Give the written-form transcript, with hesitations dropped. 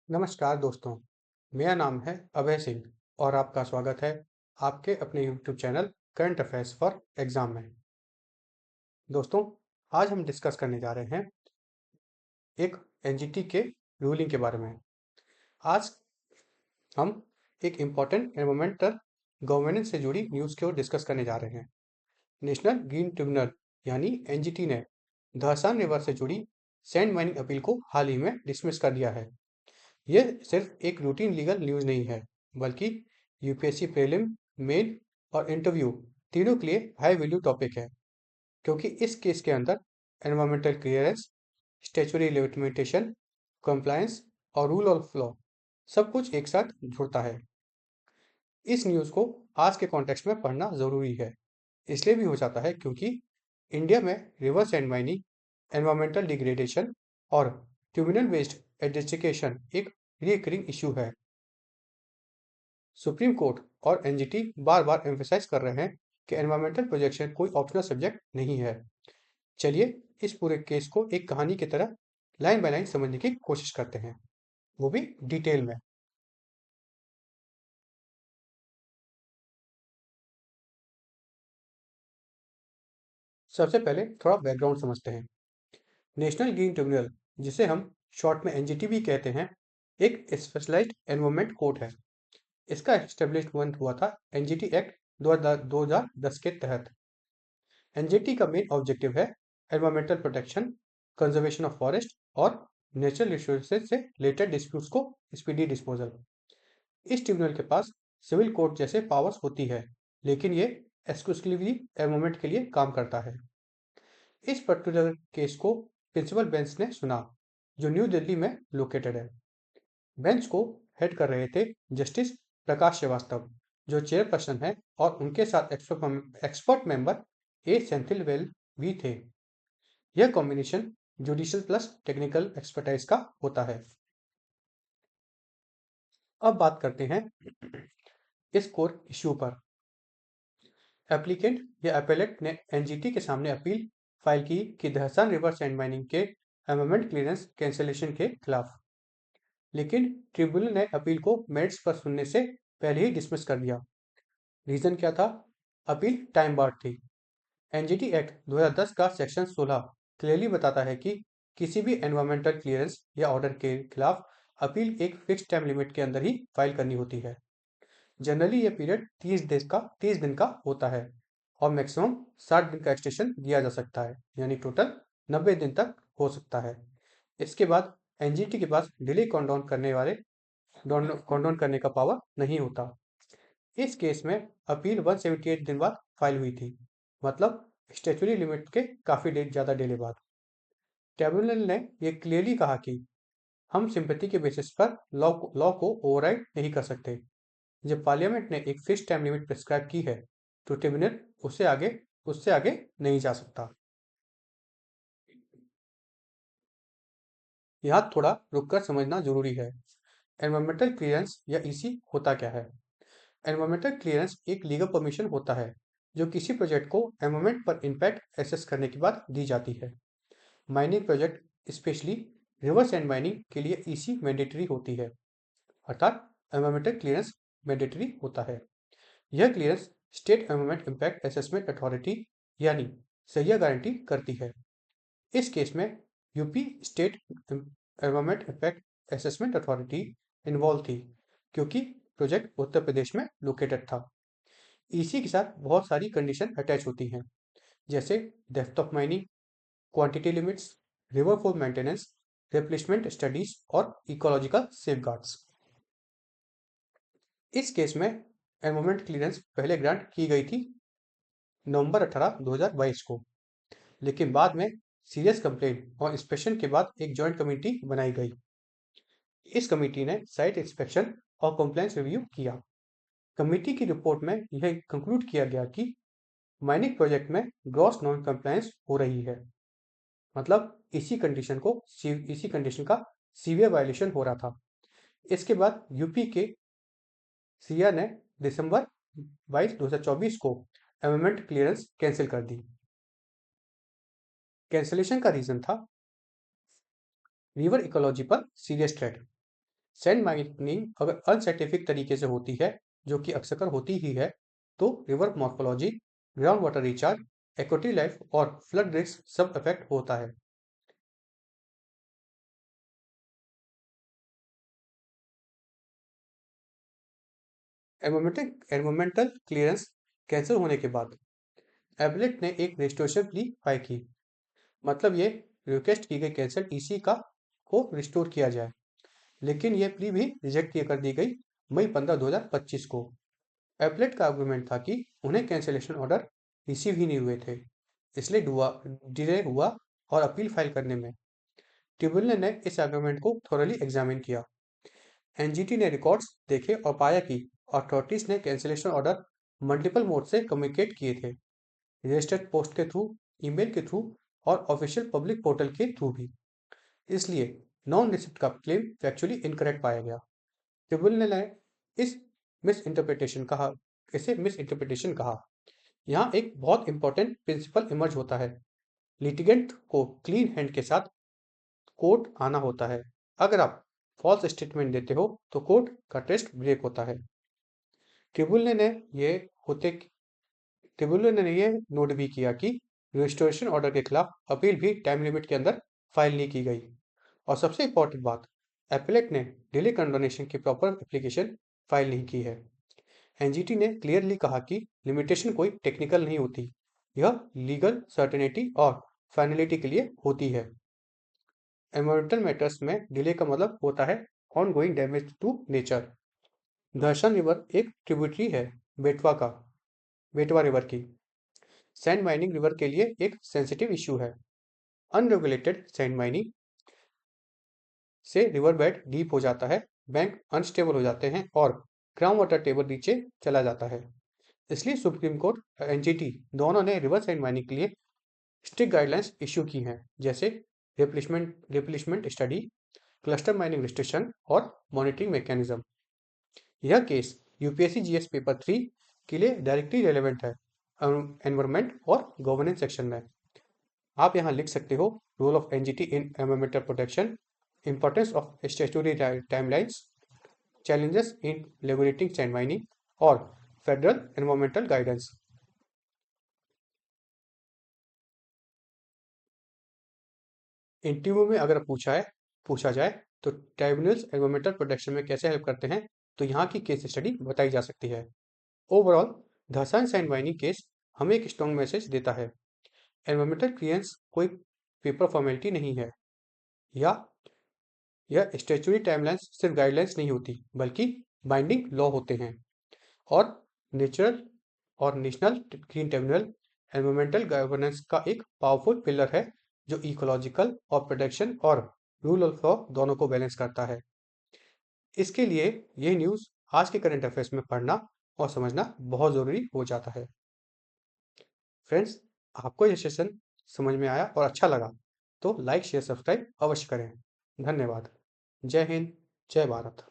नमस्कार दोस्तों, मेरा नाम है अभय सिंह और आपका स्वागत है आपके अपने YouTube channel current affairs for exam में। दोस्तों, आज हम डिस्कस करने जा रहे हैं एक एनजीटी के रूलिंग के बारे में। आज हम एक इम्पॉर्टेंट एनवायरमेंटल गवर्नेंस से जुड़ी न्यूज़ को डिस्कस करने जा रहे हैं। नेशनल ग्रीन ट्रिब्यूनल यानी एनजीटी ने दहसान रिवर से जुड़ी सैंड माइनिंग अपील को हाल ही में डिसमिस कर दिया है। यह सिर्फ एक रूटीन लीगल न्यूज़ नहीं है, बल्कि यूपीएससी प्रीलिम, मेन और इंटरव्यू तीनों के लिए हाई वैल्यू टॉपिक है, क्योंकि इस केस के अंदर environmental clearance, statutory limitation, compliance और रूल ऑफ लॉ सब कुछ एक साथ जुड़ता है। इस न्यूज़ को आज के कॉन्टेक्स्ट में पढ़ना ज़रूरी है। इसलिए भी हो जाता है क्योंकि इंडिया में river sand mining, environmental degradation और ट्यूमिनल वेस्ट एडिस्टिकेशन एक रिकरिंग इशू है। सुप्रीम कोर्ट और एनजीटी बार बार एम्फेसाइज कर रहे हैं कि एनवायरमेंटल प्रोजेक्शन कोई ऑप्शनल सब्जेक्ट नहीं है। चलिए इस पूरे केस को एक कहानी की तरह लाइन बाय लाइन समझने की कोशिश करते हैं, वो भी डिटेल में। सबसे पहले थोड़ा बैकग्राउंड समझते हैं। नेशनल ग्रीन ट्रिब्यूनल, जिसे हम शॉर्ट में एनजीटी भी कहते हैं, एक स्पेशलाइज्ड एनवायरमेंट कोर्ट है। इसका एस्टेब्लिशमेंट हुआ था एनजीटी एक्ट 2010 के तहत। एनजीटी का मेन ऑब्जेक्टिव है environmental protection, conservation of forest और नेचुरल रिसोर्सेज से रिलेटेड डिस्प्यूट्स को स्पीडी डिस्पोजल। इस ट्रिब्यूनल के पास सिविल कोर्ट जैसे पावर्स होती है, लेकिन ये एक्सक्लूसिवली एनवायरमेंट के लिए काम करता है। इस पर्टिकुलर केस को प्रिंसिपल बेंच ने सुना, जो न्यू दिल्ली में लोकेटेड है। बेंच को हेड कर रहे थे जस्टिस प्रकाश श्रीवास्तव, जो चेयरपर्सन है, और उनके साथ expert member A Senthil well भी थे। यह combination judicial plus technical expertise का होता है। अब बात करते हैं इस कोर इश्यू पर। एप्लीकेंट या अपेलेट ने एनजीटी के सामने अपील फाइल की कि दहसान रिवर सैंड माइनिंग के एनवायरमेंट क्लियरेंस कैंसिलेशन के खिलाफ, लेकिन ट्रिब्यूनल ने अपील को मेरिट्स पर सुनने से पहले ही डिसमिस कर दिया। रीजन क्या था? अपील टाइम बार्ड थी। एनजीटी एक्ट 2010 का सेक्शन 16 क्लियरली बताता है कि किसी भी एनवायरमेंटल क्लियरेंस या ऑर्डर के खिलाफ अपील एक फिक्स टाइम लिमिट के अंदर ही फाइल करनी होती है। जनरली ये पीरियड 30 दिन का होता है और मैक्सिमम 60 दिन का एक्सटेंशन दिया जा सकता है, यानी टोटल 90 दिन तक हो सकता है। इसके बाद एनजीटी के पास डिले कॉन्डोन करने का पावर नहीं होता। इस केस में अपील 178 दिन बाद फाइल हुई थी, मतलब स्टैच्यूटरी लिमिट के काफी ज्यादा डिले बाद। ट्रिब्यूनल ने यह क्लियरली कहा कि हम सिंपैथी के बेसिस पर लॉ को ओवरराइड नहीं कर सकते। जब पार्लियामेंट ने एक फिक्स टाइम लिमिट प्रिस्क्राइब की है, तो ट्रिब्यूनल उससे आगे नहीं जा सकता। यहाँ थोड़ा रुककर समझना जरूरी है। एनवायरमेंटल क्लियरेंस या ईसी होता क्या है? एनवायरमेंटल क्लियरेंस एक लीगल परमिशन होता है जो किसी प्रोजेक्ट को एनवायरमेंट पर इम्पैक्ट एसेस करने के बाद दी जाती है। Mining project, specially reverse and mining के लिए ईसी मैंडेटरी होती है, अर्थात एनवायरमेंटल क्लियरेंस मैंडेटरी होता है। यह clearance state environment impact assessment authority यानी सहिया गारंटी करती है। इस केस में UP state environment impact assessment authority involve थी, क्योंकि प्रोजेक्ट उत्तर प्रदेश में लोकेटेड था। ईसी के साथ बहुत सारी कंडीशन अटैच होती हैं, जैसे depth of mining, quantity limits, river flow maintenance, replacement studies और इकोलॉजिकल सेफगार्ड्स। इस केस में एनवायरमेंट क्लियरेंस पहले ग्रांट की गई थी नवंबर 18, 2022 को, लेकिन बाद में सीरियस कंप्लेंट और इंस्पेक्शन के बाद एक जॉइंट कमेटी बनाई गई। इस कमेटी ने साइट इंस्पेक्शन और कंप्लायंस रिव्यू किया। कमेटी की रिपोर्ट में यह कंक्लूड किया गया कि माइनिंग प्रोजेक्ट में ग्रॉस नॉन कंप्लायंस हो रही है, मतलब इसी कंडीशन का सीवियर वायलेशन हो रहा था। इसके बाद यूपी के सीआर ने दिसंबर 22, 2024 को एमेंडमेंट क्लियरेंस कैंसिल कर दी। कैंसिलेशन का रीजन था रिवर इकोलॉजी पर सीरियस थ्रेट। सैंड माइनिंग अगर अनसाइंटिफिक तरीके से होती है, जो कि अक्सर होती ही है, तो river morphology, ground water recharge, equity life और फ्लड रिस्क सब इफेक्ट होता है। एनवायरमेंटल क्लियरेंस कैंसिल होने के बाद एबलेट ने एक रेस्टोरेशन प्ली फाइल की। मतलब ये रिक्वेस्ट की गई कैंसल ईसी का को रिस्टोर किया जाए, लेकिन यह प्ली भी रिजेक्ट कर दी गई मई 15, 2025 को। एपलेट का आर्गुमेंट था कि उन्हें कैंसिलेशन ऑर्डर रिसीव ही नहीं हुए थे, इसलिए डिले हुआ और अपील फाइल करने में। ट्रिब्यूनल ने इस आर्गुमेंट को थोरली एग्जामिन किया। एनजीटी ने रिकॉर्ड्स देखे और पाया कि अथॉरिटीज ने कैंसिलेशन ऑर्डर मल्टीपल मोड से कम्युनिकेट किए थे, रजिस्टर्ड पोस्ट के थ्रू, ईमेल के थ्रू और ऑफिशियल पब्लिक पोर्टल के थ्रू भी। इसलिए नॉन रिसिप्ट का क्लेम फैक्चुअली इनकरेक्ट पाया गया। ट्रिब्यूनल ने इस मिस इंटरप्रिटेशन कहा इसे मिस इंटरप्रिटेशन कहा। यहाँ एक बहुत इंपॉर्टेंट प्रिंसिपल इमर्ज होता है। लिटिगेंट को क्लीन हैंड के साथ कोर्ट आना होता है। अगर आप फॉल्स स्टेटमेंट देते हो तो कोर्ट का टेस्ट ब्रेक होता है। ट्रिब्यूनल ने ये होते ट्रिब्यूनल ने ये नोट भी किया कि रजिस्ट्रेशन ऑर्डर के खिलाफ अपील भी टाइम लिमिट के अंदर फाइल नहीं की गई। और सबसे इंपॉर्टेंट बात, एपेलेट ने डिले कंडोनेशन की प्रॉपर एप्लीकेशन फाइल नहीं की है। एनजीटी ने क्लियरली कहा कि लिमिटेशन कोई टेक्निकल नहीं होती, यह लीगल सर्टेनिटी और फाइनलिटी के लिए होती है। एनवायरमेंटल मैटर्स में डिले का मतलब होता है ongoing damage to nature. Darshan river एक ट्रिब्यूटरी है बेटवा का बेटवा रिवर की। सैंड माइनिंग रिवर के लिए एक सेंसिटिव इशू है। अनरेगुलेटेड सैंड माइनिंग से रिवर बेड डीप हो जाता है, बैंक अनस्टेबल हो जाते हैं और ग्राउंड वाटर टेबल नीचे चला जाता है। इसलिए सुप्रीम कोर्ट एनजीटी दोनों ने रिवर सैंड माइनिंग के लिए स्ट्रिक्ट गाइडलाइंस इशू की हैं, जैसे replacement study, cluster mining restriction और मॉनिटरिंग मैकेनिज्म। यह केस यूपीएससी जीएस पेपर 3 के लिए डायरेक्टली रेलेवेंट है एनवायरमेंट और गवर्नेंस सेक्शन में। आप यहाँ लिख सकते हो role of NGT in environmental protection, importance of statutory timelines, challenges in regulating sand mining और फेडरल एनवायरमेंटल गाइडेंस। इंटरव्यू में अगर पूछा जाए तो ट्राइब्यूनल्स एनवायरमेंटल प्रोटेक्शन में कैसे हेल्प करते हैं, तो यहाँ की केस स्टडी बताई जा सकती है। Overall Dhasan sand mining case हमें एक स्ट्रॉन्ग मैसेज देता है। एनवायरमेंटल क्लियरेंस कोई पेपर फॉर्मेलिटी नहीं है, या यह स्टैट्यूटरी टाइमलाइंस सिर्फ गाइडलाइंस नहीं होती, बल्कि बाइंडिंग लॉ होते हैं। और नेचुरल और national green tribunal environmental governance का एक पावरफुल पिलर है, जो इकोलॉजिकल और प्रोटेक्शन और रूल ऑफ लॉ दोनों को बैलेंस करता है। इसके लिए ये न्यूज़ आज के करंट अफेयर्स में पढ़ना और समझना बहुत ज़रूरी हो जाता है। फ्रेंड्स, आपको ये सेशन समझ में आया और अच्छा लगा तो लाइक शेयर सब्सक्राइब अवश्य करें। धन्यवाद। जय हिंद, जय भारत।